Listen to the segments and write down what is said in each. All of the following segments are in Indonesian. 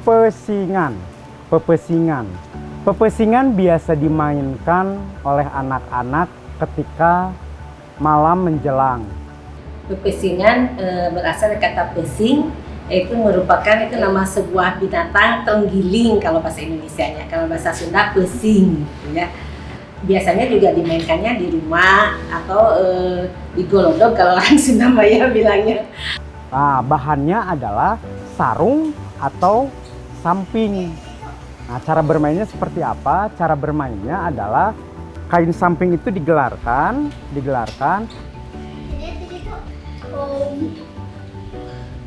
Pepesingan. Pepesingan. Pepesingan biasa dimainkan oleh anak-anak ketika malam menjelang. Pepesingan berasal dari kata pesing, yaitu merupakan itu nama sebuah binatang terenggiling kalau bahasa Indonesianya. Kalau bahasa Sunda pesing, gitu ya. Biasanya juga dimainkannya di rumah atau di golodok kalau orang Sunda Maya bilangnya. Nah, bahannya adalah sarung atau samping. Nah, cara bermainnya seperti apa? Cara bermainnya adalah kain samping itu digelarkan.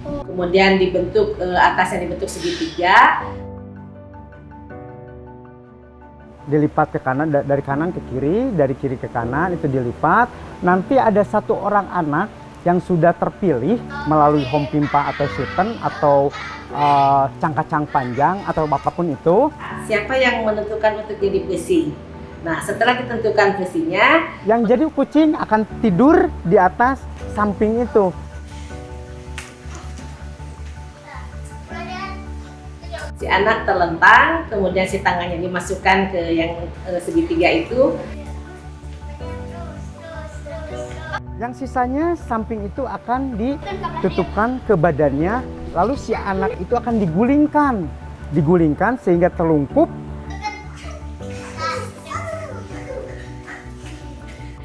Kemudian dibentuk atasnya dibentuk segitiga. Dilipat ke kanan, dari kanan ke kiri, dari kiri ke kanan, itu dilipat. Nanti ada satu orang anak yang sudah terpilih melalui home pimpa atau shuten atau cangkacang panjang atau apapun itu. Siapa yang menentukan untuk jadi pesing? Nah, setelah ditentukan pesingnya, yang jadi kucing akan tidur di atas samping itu. Si anak terlentang, kemudian si tangannya dimasukkan ke yang segitiga itu. Yang sisanya samping itu akan ditutupkan ke badannya, lalu si anak itu akan digulingkan sehingga terlungkup.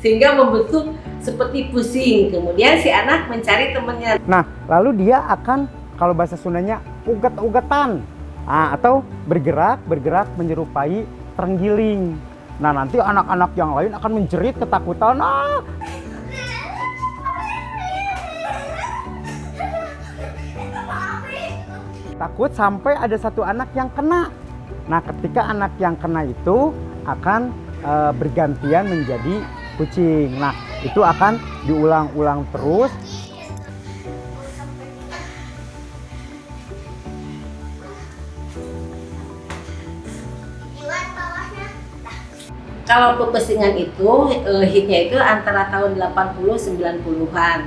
Sehingga membentuk seperti pusing. Kemudian si anak mencari temannya. Nah, lalu dia akan, kalau bahasa Sundanya, uget-ugetan. Atau bergerak menyerupai terenggiling. Nah, nanti anak-anak yang lain akan menjerit ketakutan. Takut sampai ada satu anak yang kena. Nah, ketika anak yang kena itu akan bergantian menjadi kucing. Nah, itu akan diulang-ulang terus. Kalau pepesingan itu hitnya itu antara tahun 80-90-an.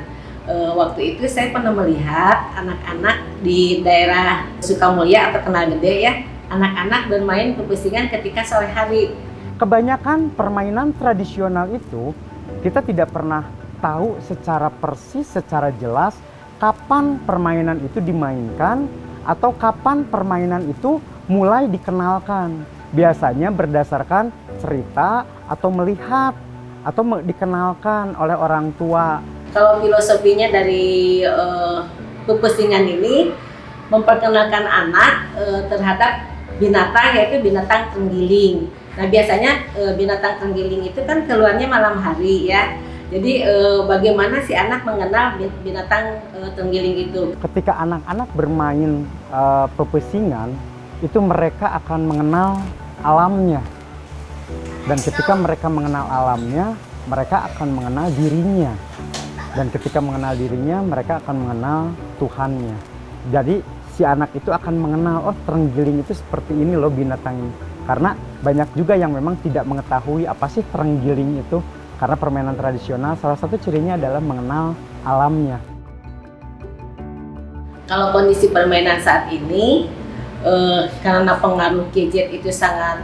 Waktu itu saya pernah melihat anak-anak di daerah Sukamulya atau Kenal Gede ya, anak-anak bermain pepesingan ketika sore hari. Kebanyakan permainan tradisional itu kita tidak pernah tahu secara persis, secara jelas kapan permainan itu dimainkan atau kapan permainan itu mulai dikenalkan. Biasanya berdasarkan cerita atau melihat atau dikenalkan oleh orang tua. Kalau filosofinya dari pepesingan ini memperkenalkan anak terhadap binatang, yaitu binatang terenggiling. Nah, biasanya binatang terenggiling itu kan keluarnya malam hari ya. Jadi bagaimana si anak mengenal binatang terenggiling itu? Ketika anak-anak bermain pepesingan, itu mereka akan mengenal alamnya. Dan ketika mereka mengenal alamnya, mereka akan mengenal dirinya. Dan ketika mengenal dirinya, mereka akan mengenal Tuhannya. Jadi si anak itu akan mengenal, oh terenggiling itu seperti ini loh binatangnya. Karena banyak juga yang memang tidak mengetahui apa sih terenggiling itu. Karena permainan tradisional salah satu cirinya adalah mengenal alamnya. Kalau kondisi permainan saat ini, karena pengaruh gadget itu sangat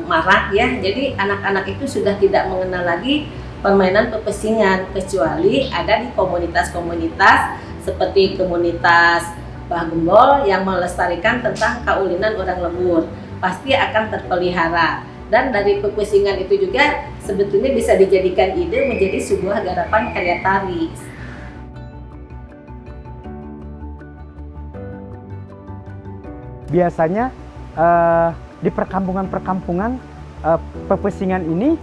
marak ya, jadi anak-anak itu sudah tidak mengenal lagi permainan pepesingan, kecuali ada di komunitas-komunitas seperti komunitas Bah Gembol yang melestarikan tentang kaulinan orang lembur, pasti akan terpelihara. Dan dari pepesingan itu juga sebetulnya bisa dijadikan ide menjadi sebuah garapan karya tari. Biasanya di perkampungan-perkampungan pepesingan ini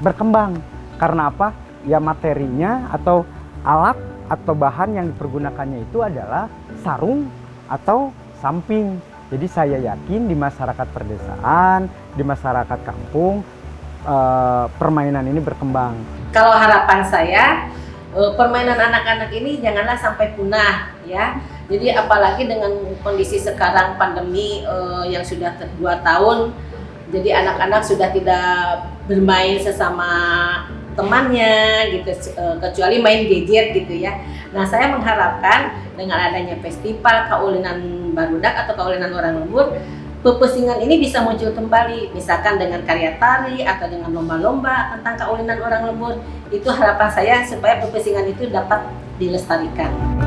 berkembang. Karena apa? Ya materinya atau alat atau bahan yang dipergunakannya itu adalah sarung atau samping. Jadi saya yakin di masyarakat perdesaan, di masyarakat kampung, permainan ini berkembang. Kalau harapan saya, permainan anak-anak ini janganlah sampai punah ya. Jadi apalagi dengan kondisi sekarang pandemi yang sudah 2 tahun, jadi anak-anak sudah tidak bermain sesama temannya gitu, kecuali main gadget gitu ya. Nah, saya mengharapkan dengan adanya festival kaulinan barudak atau kaulinan orang lembur, pepesingan ini bisa muncul kembali, misalkan dengan karya tari atau dengan lomba-lomba tentang kaulinan orang lembur. Itu harapan saya supaya pepesingan itu dapat dilestarikan.